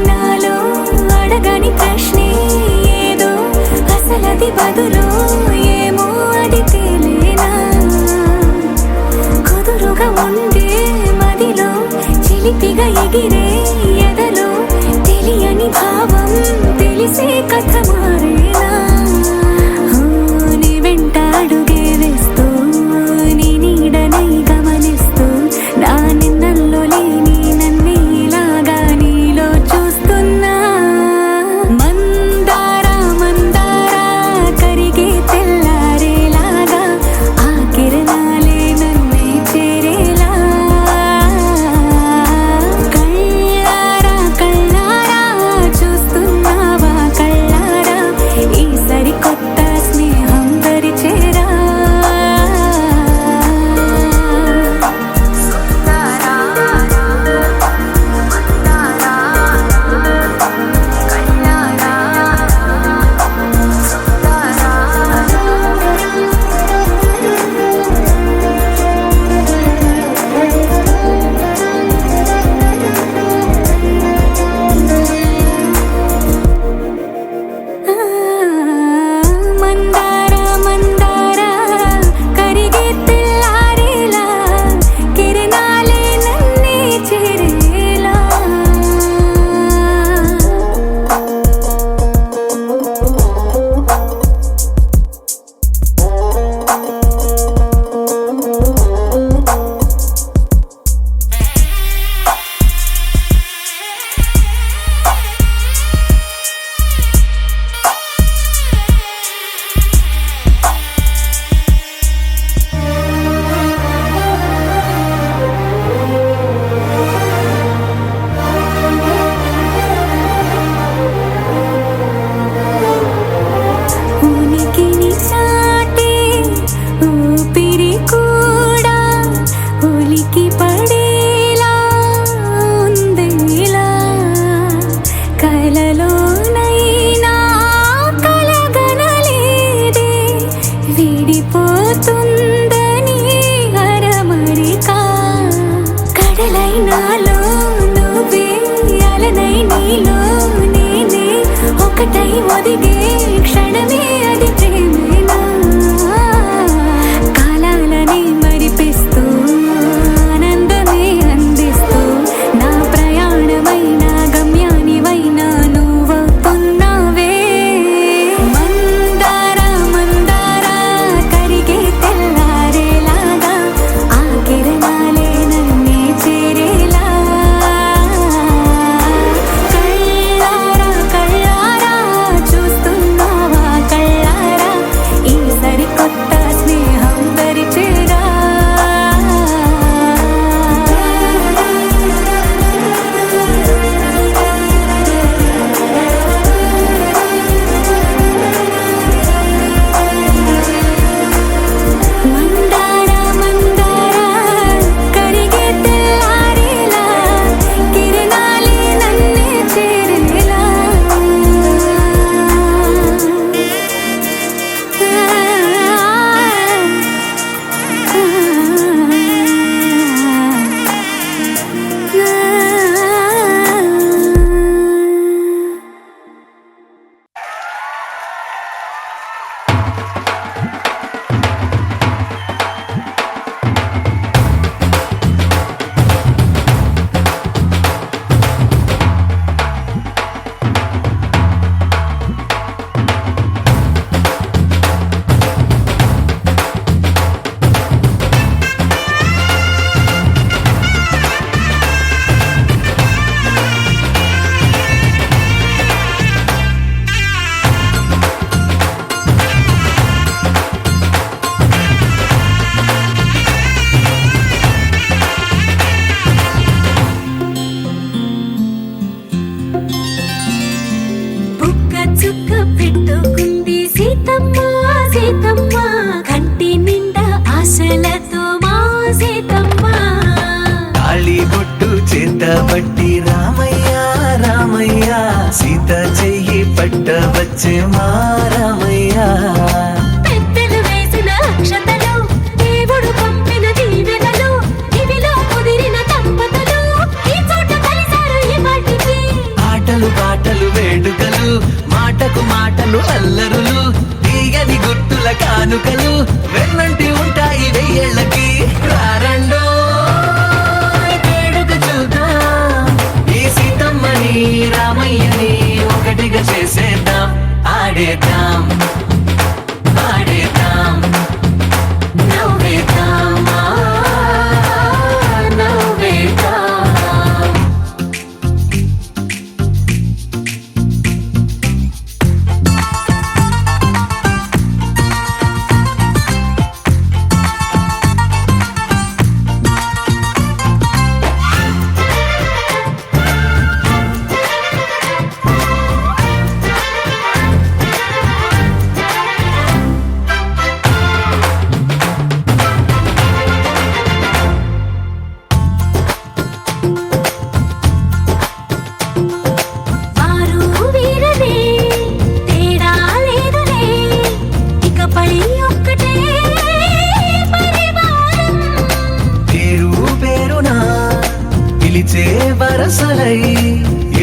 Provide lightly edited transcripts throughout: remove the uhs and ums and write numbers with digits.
నాలో అడగని ప్రశ్నే ఏదో అసలది బదులు ఏమో అది తేలేనా కుదురుగా ఉండే మదిలో చిలిపిగా ఎగిరే ఎదలో తెలియని భావం తెలిసే కథ మారేనా నీ వెంట అడుగే వేస్తూ నీ నీడనై గమనిస్తూ నా నిన్నల్లో లేని నన్నే ఇలాగా నీలో చూస్తున్నా మందారా మందారా కరిగే తెల్లారేలాగా ఆ కిరణాలే నన్నే చేరేలా కళ్ళారా కళ్ళారా చూస్తున్నావా కళ్ళారా ఈ సరికొత్త స్నేహం దరిచేరా మందారా మందారా కరిగే తెల్లారేలా కిరణాలే నన్నే చేరేలా ఉనికిని చాటే ఊపిరి కూడా ఉలికి పడేలా ఉందేలా కలలోనైనా కలగనలేదే విడిపోతుందని అరమరికా కడలై నాలో నువ్వే అలనై నీలో నేనే ఒకటై ఒదిగే క్షణమే అది ప్రేమేనా కాలాలని మరిపిస్తూ ఆనందమే అందిస్తూ నా ప్రయాణమైన గమ్యానివైనా నువ్వవుతున్నావే మందారా మందారా కరిగే తెల్లారేలాగా ఆ కిరణాలే నన్నే చేరేలా కళ్ళారా కళ్ళారా చూస్తున్నావా కళ్ళారా ఈ సరికొత్త స్నేహం దరిచేరా మందారా మందారా కరిగే తెల్లారేలా కిరణాలే నన్నే చేరేలా బుక్క చుక్క పెట్టుకుంది సీతమ్మ సీతమ్మ కంటి నిండా ఆశలతో మా సీతమ్మ తాళి బొట్టు చేతబట్టి రామయ్య రామయ్య సీత చెయ్యి పట్ట వచ్చే మా రామయ్య పెద్దలు వేసిన అక్షతలు దేవుడు పంపిన దీవెనలు ఇవిలో కుదిరిన దంపతులు ఈ చోట కలిసారు ఈ పాటికి ఆటలు పాటలు వేడుకలు మాటకు మాటలు అల్లరులు తీయని గుర్తుల కానుకలు వెన్నంటి ఉంటాయి వెయ్యేళ్ళకి రారండో వేడుక చూద్దాం ఈ సీతమ్మని రామయ్యని ఒకటిగా చేసేద్దాం ఆడేద్దాం ఆడేద్దాం నవ్వేద్దాం నవ్వేద్దాం వారు వీరనే తేడా లేదులే ఇకపై ఒక్కటే పరివారం పేరు పేరునా పిలిచే వరసలై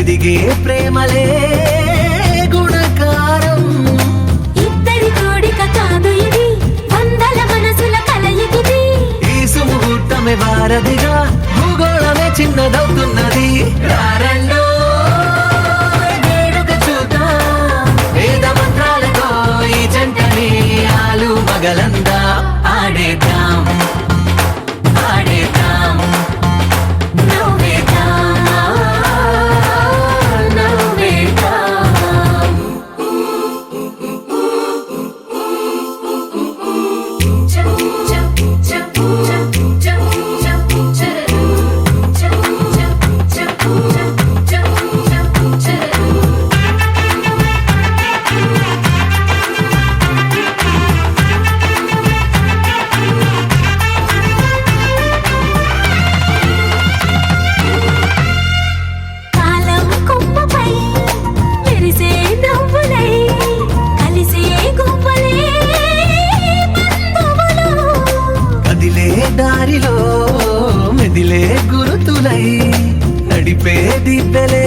ఎదిగే ప్రేమలే గుణకారం ఇద్దరి కోడిక కాదు ఇది వందల మనసుల కలయికిది ఈ సుముహూర్తమే వారధిగా భూగోళమే చిన్నదవుతున్నది రారండో వేడుక చూద్దాం వేద మంత్రాలతో ఈ జంటని ఆలు మగలందా ఆడేద్దాం ఆడేద్దాం నవ్వేద్దాం నవ్వేద్దాం కాలం కొమ్మపై మెరిసే నవ్వులై కలిసే గువ్వలే బంధువులు కదిలే దారిలో మెదిలే గురుతులై నడిపే దిబ్బెలే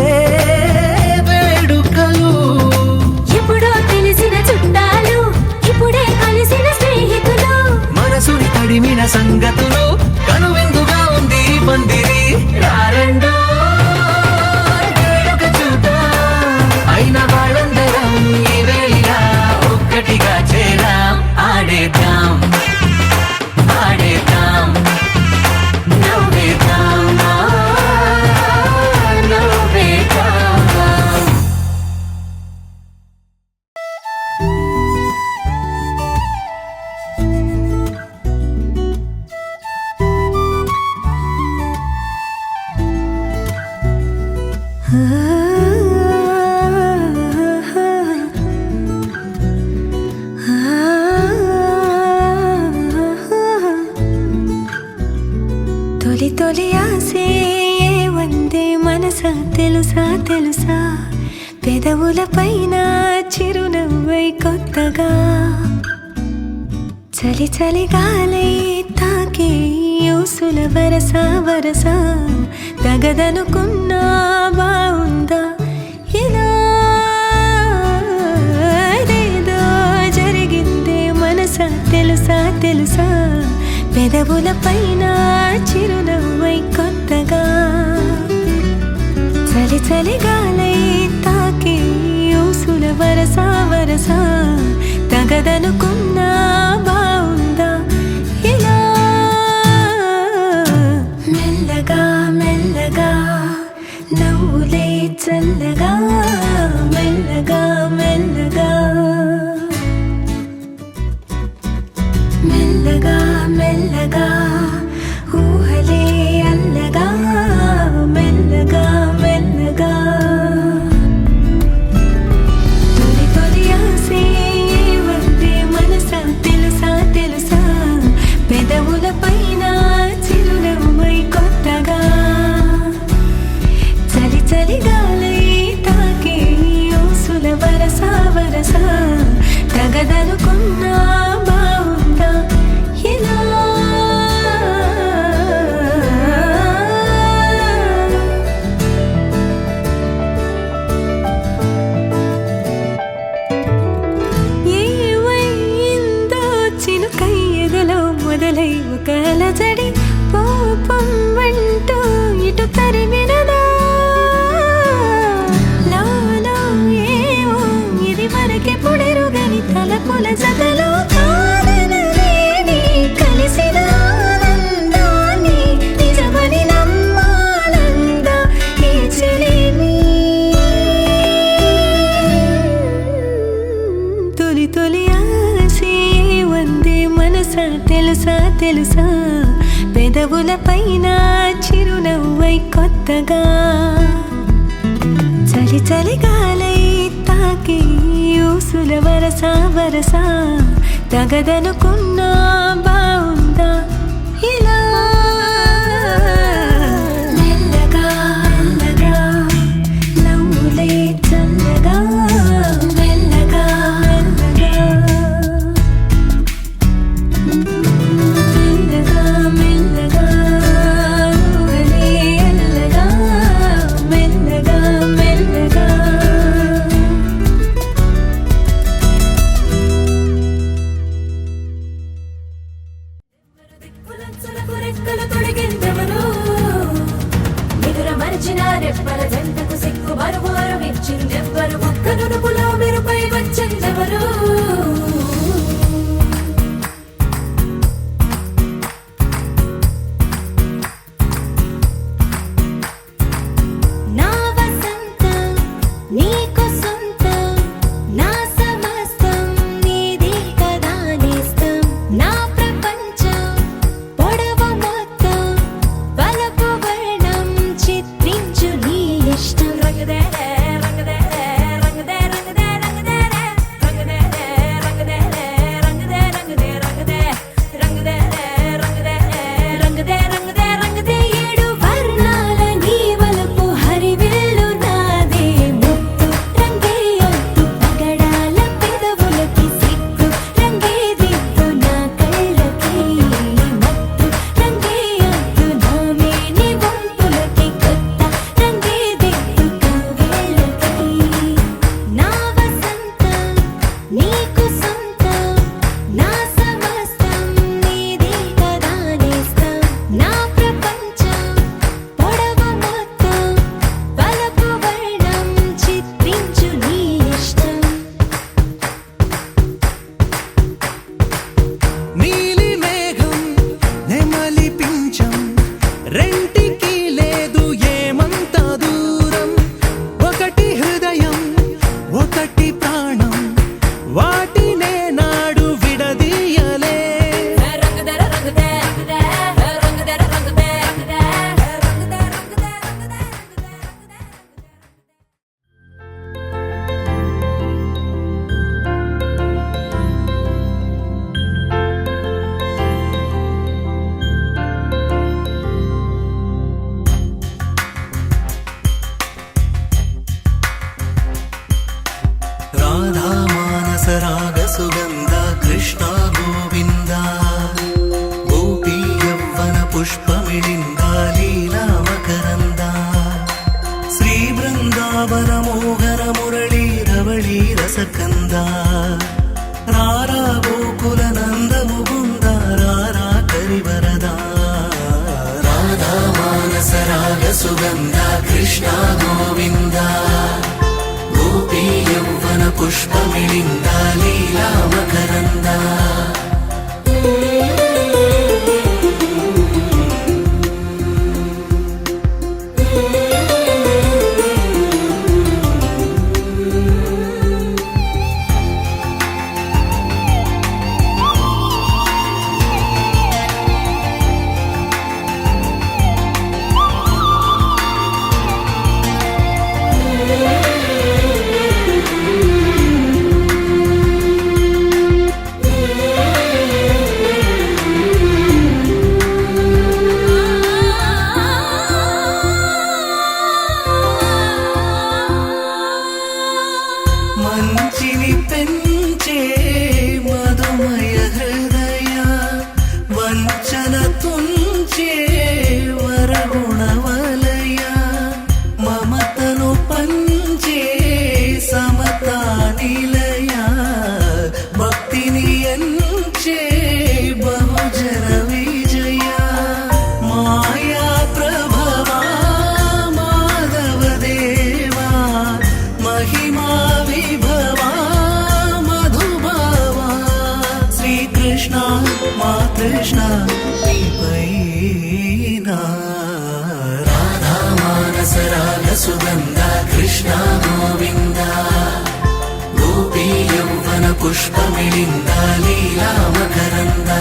వేడుకలు ఎప్పుడో తెలిసిన చుట్టాలు ఇప్పుడే కలిసిన స్నేహితులు మనసుని తడిమిన సంగతులు కనువిందుగా ఉంది ఈ పందిరి రారండో వేడుక చూద్దాం అయిన వాళ్ళందరం ఈ వేళ ఒక్కటిగా చేరాం ఆడేద్దాం ఆడేద్దాం నవ్వేద్దాం నవ్వేద్దాం తొలి తొలి ఆసే వందే మనసా తెలుసా తెలుసా పెదవుల పైన చిరునవ్వై కొత్తగా చలి చలి గాలై తాకే యూసుల వరస వరస తగదనుకున్నా బాగుందా ఇలా ఏదో జరిగిందే మనసా తెలుసా తెలుసా పెదవుల పైన చిరునవ్వై కొత్తగా చలి చలి గాలై తాకే యూసుల వరస వరస తగదనుకున్నా బాగుందా ఇలా మెల్లగా మెల్లగా నవ్వులే చల్లగా మెల్లగా మెల్లగా మెల్లగా మెల్లగా ఊహలే అల్లగా మెల్లగా మెల్లగా తొలి తొలి ఆసే వందే మనసా తెలుసా తెలుసా పెదవుల పైన చిరునవ్వై కొత్తగా చలి చలి గాలై తాకే తెలుసా పెదవుల పైన చిరునవ్వై కొత్తగా చలి చలిగాలై తాకి ఊసుల వరస వరస తగదనుకున్నా బావుందా ఇలా మెల్లగా మెల్లగా లవ్వులే చల్లగా మెల్లగా మెల్లగా మెల్లగా ఊహలే అల్లగా మెల్లగా మెల్లగా దిక్కులొచ్చులకు రెక్కలు తొడిగిందెవరు నిదుర మరిచిన రెప్పల జంటకు సిగ్గు బరువు అరవిచ్చిందెవ్వరు ఒక్క నునుపులో మెరుపై వచ్చిందెవరు నా వసంతం నీకు సొంతం నా సమస్తం నీది కదా నేస్తం నా ప్రపంచం పొడవు మొత్తం వలపు వర్ణం చిత్రించు నీ ఇష్టం రంగదే రంగదే రంగదే రంగదే రంగదే రంగదే రంగదే రంగదే రంగదే రంగదే రంగదే రంగదే రంగదే రంగదే రంగదే ఏడు వర్ణాల నీ వలపు హరివిల్లు నాదే ముత్తు రంగే ఒత్తు పగడాల పెదవులకి సిగ్గు రంగే దిద్దు నా కళ్ళకి మత్తు రంగే ఒత్తు నా మేని వంపులకి కొత్త రంగే దిద్దు కవ్వేళ్ళకి నా వసంతం నీకు సొంతం నా సమస్తం నీది కదా నేస్తం నా ప్రపంచం పొడవు మొత్తం వలపు వర్ణం చిత్రించు నీ ఇష్టం నీలి మేఘం నెమలి పించం రెంటికి లేదు ఏమంత దూరం ఒకటి హృదయం ఒకటి ప్రాణం వాటినే నాడు విడదీయలే రంగదే రంగదే రంగదే రంగదే రంగదే రంగదే రంగదే రంగదే రాధా మానస రాగ సుగంధ కృష్ణ గోవింద గోపీ యవ్వన పుష్పమిళింద లీలా మకరంద శ్రీ బృందావన మోహన మురళీ రవళీ రసకంద రారా గోకుల నంద ముకుంద రారా కరివరద రాధా మానస రాగ సుగంధ కృష్ణ గోవింద గోపీ యవ్వన పుష్పమిళింద లీలా మకరంద మంచిని పెంచే మధుమయ హృదయ వంచన తుంచే వరగుణవలయ మమతను పంచే సమతా నిలయ భక్తిని ఎంచే బహుజన విజయ మాయా ప్రభవా మాధవ దేవా మహిమా విభవా మధుభావా శ్రీకృష్ణ మా కృష్ణ నీపైనా రాధా మానస రాగ సుగంధ కృష్ణ గోవింద గోపీ యవ్వన పుష్పమిళింద లీలా మకరంద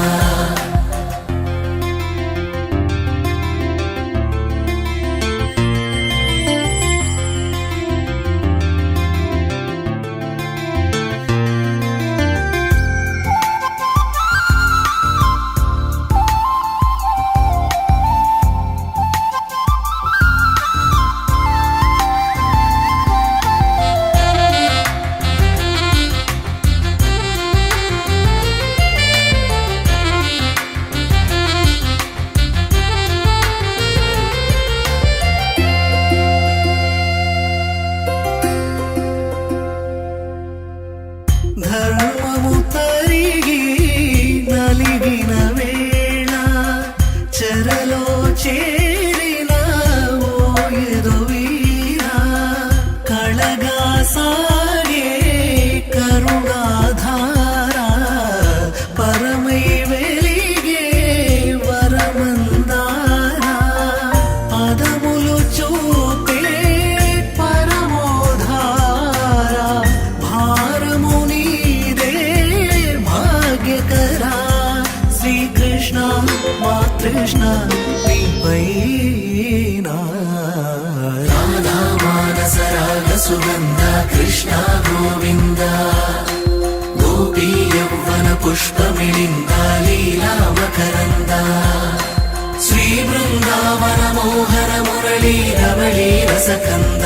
సుగంధ కృష్ణ గోవింద గోపీ యౌవన పుష్పమిళింద లీలా మకరంద శ్రీ బృందావన మోహన మురళీ రమళీ రసకంద